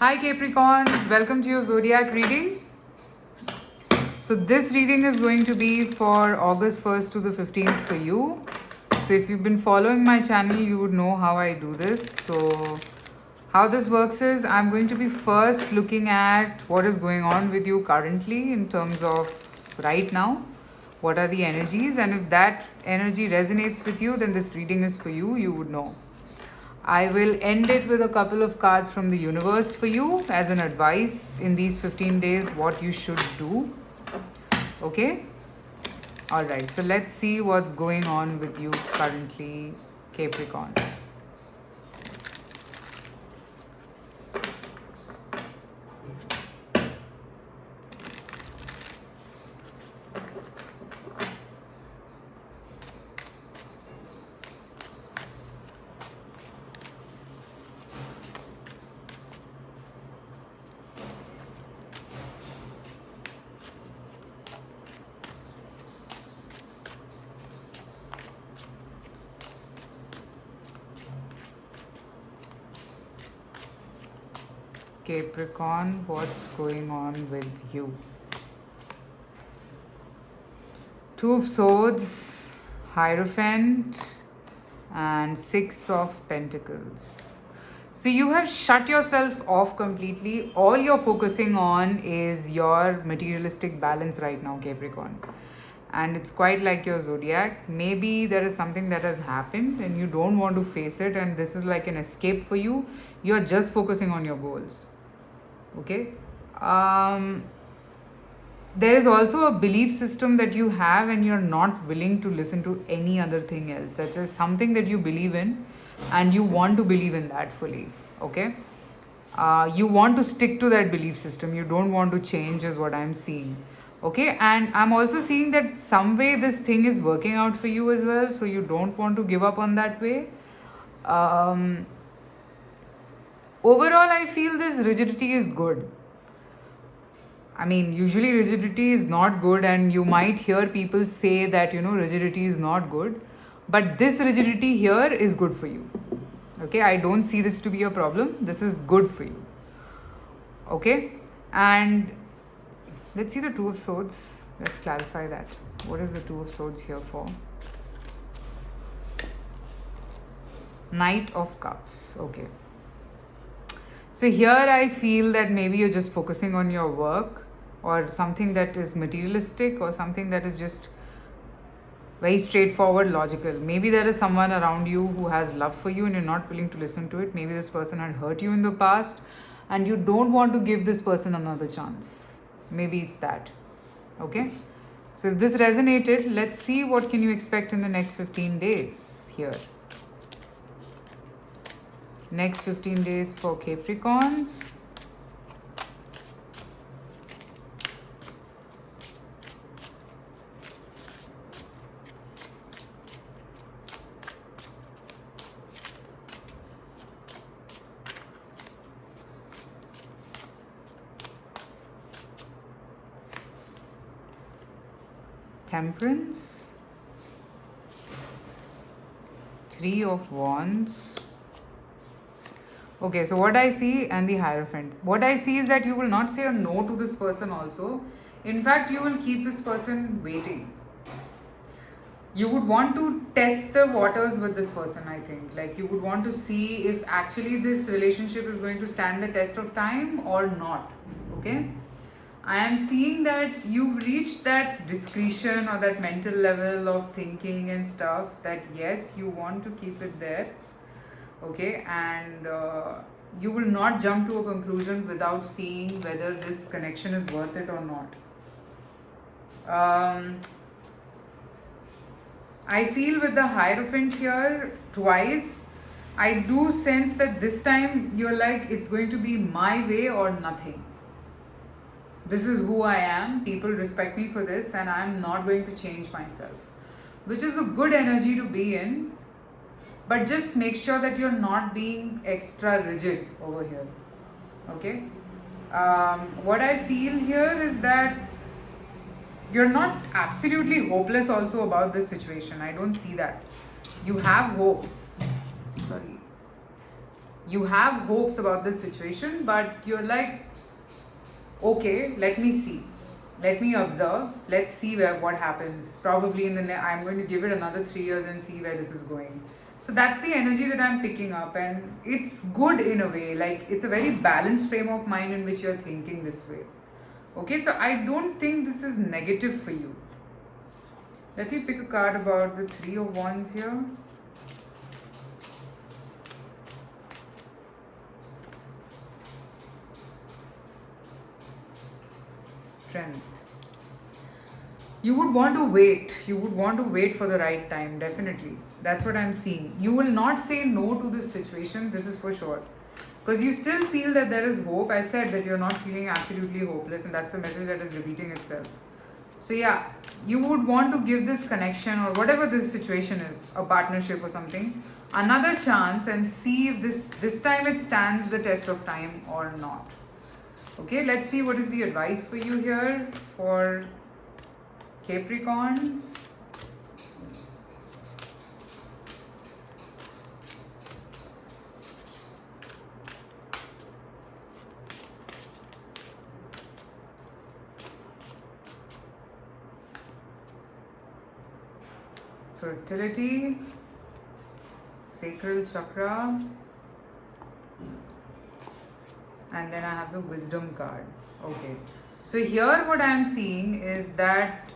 Hi Capricorns, welcome to your zodiac reading. So this reading is going to be for August 1st to the 15th for you. So if you've been following my channel, you would know how I do this. So how this works is I'm going to be first looking at what is going on with you currently in terms of right now. What are the energies, and if that energy resonates with you, then this reading is for you, you would know. I will end it with a couple of cards from the universe for you as an advice in these 15 days what you should do. Okay? Alright, so let's see what's going on with you currently, Capricorns. Capricorn, what's going on with you? Two of Swords, Hierophant, and Six of Pentacles. So you have shut yourself off completely. All you're focusing on is your materialistic balance right now, Capricorn. And it's quite like your zodiac. Maybe there is something that has happened and you don't want to face it, and this is like an escape for you. You're just focusing on your goals. Okay? There is also a belief system that you have, and you're not willing to listen to any other thing else. That's just something that you believe in, and you want to believe in that fully. Okay? You want to stick to that belief system. You don't want to change, is what I'm seeing. Okay? And I'm also seeing that some way this thing is working out for you as well, so you don't want to give up on that way. Overall, I feel this rigidity is good. I mean, usually rigidity is not good, and you might hear people say that, rigidity is not good. But this rigidity here is good for you. Okay, I don't see this to be a problem. This is good for you. Okay, and let's see the Two of Swords. Let's clarify that. What is the Two of Swords here for? Knight of Cups. Okay. So here I feel that maybe you're just focusing on your work, or something that is materialistic, or something that is just very straightforward, logical. Maybe there is someone around you who has love for you and you're not willing to listen to it. Maybe this person had hurt you in the past and you don't want to give this person another chance. Maybe it's that. Okay? So if this resonated, let's see what can you expect in the next 15 days here. Next 15 days for Capricorns. Temperance. Three of Wands. Okay, so what I see, and the Hierophant. What I see is that you will not say a no to this person also. In fact, you will keep this person waiting. You would want to test the waters with this person, I think. Like, you would want to see if actually this relationship is going to stand the test of time or not. Okay? I am seeing that you've reached that discretion or that mental level of thinking and stuff that yes, you want to keep it there. Okay, and you will not jump to a conclusion without seeing whether this connection is worth it or not. I feel with the Hierophant here twice, I do sense that this time you're like, it's going to be my way or nothing. This is who I am. People respect me for this, and I'm not going to change myself, which is a good energy to be in. But just make sure that you're not being extra rigid over here. Okay? What I feel here is that you're not absolutely hopeless also about this situation. I don't see that. You have hopes. Sorry. You have hopes about this situation, but you're like, okay, let me see, let me observe, let's see where what happens. Probably I'm going to give it another 3 years and see where this is going. So that's the energy that I'm picking up, and it's good in a way. Like, it's a very balanced frame of mind in which you're thinking this way. Okay, so I don't think this is negative for you. Let me pick a card about the Three of Wands here. Strength. You would want to wait. You would want to wait for the right time, definitely. That's what I'm seeing. You will not say no to this situation, this is for sure. Because you still feel that there is hope. I said that you're not feeling absolutely hopeless, and that's the message that is repeating itself. So, yeah, you would want to give this connection or whatever this situation is, a partnership or something, another chance and see if this time it stands the test of time or not. Okay, let's see what is the advice for you here for Capricorns. Fertility, sacral chakra, and then I have the wisdom card. Okay, so here what I am seeing is that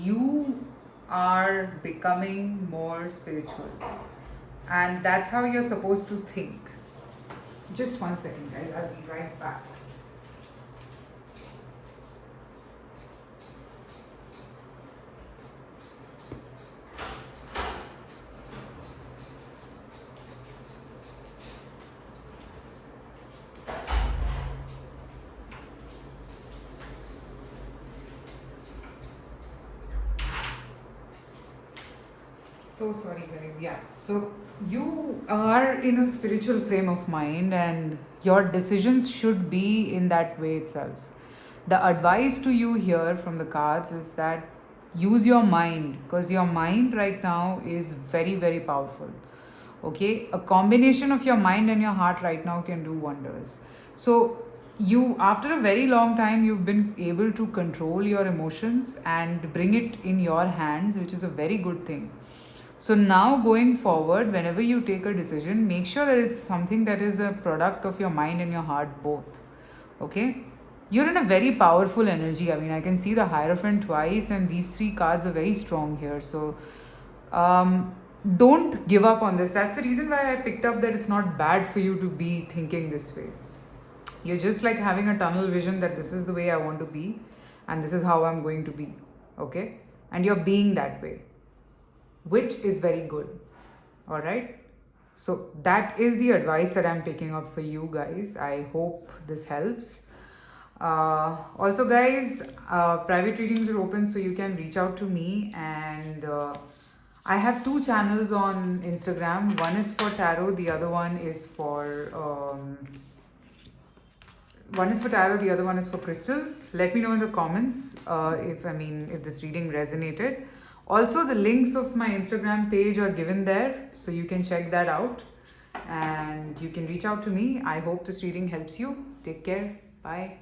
you are becoming more spiritual, and that's how you're supposed to think. Just 1 second, guys, I'll be right back. So sorry, guys. Yeah. So you are in a spiritual frame of mind, and your decisions should be in that way itself. The advice to you here from the cards is that use your mind, because your mind right now is very, very powerful. Okay, a combination of your mind and your heart right now can do wonders. So you, after a very long time, you've been able to control your emotions and bring it in your hands, which is a very good thing. So now going forward, whenever you take a decision, make sure that it's something that is a product of your mind and your heart both. Okay, you're in a very powerful energy. I mean, I can see the Hierophant twice, and these three cards are very strong here. So don't give up on this. That's the reason why I picked up that it's not bad for you to be thinking this way. You're just like having a tunnel vision that this is the way I want to be, and this is how I'm going to be. Okay, and you're being that way, which is very good. All right, so that is the advice that I'm picking up for you guys. I hope this helps. Also, guys, private readings are open, so you can reach out to me. And I have 2 channels on Instagram. One is for tarot, the other one is for the other one is for crystals. Let me know in the comments if this reading resonated. Also, the links of my Instagram page are given there, so you can check that out, and you can reach out to me. I hope this reading helps you. Take care. Bye.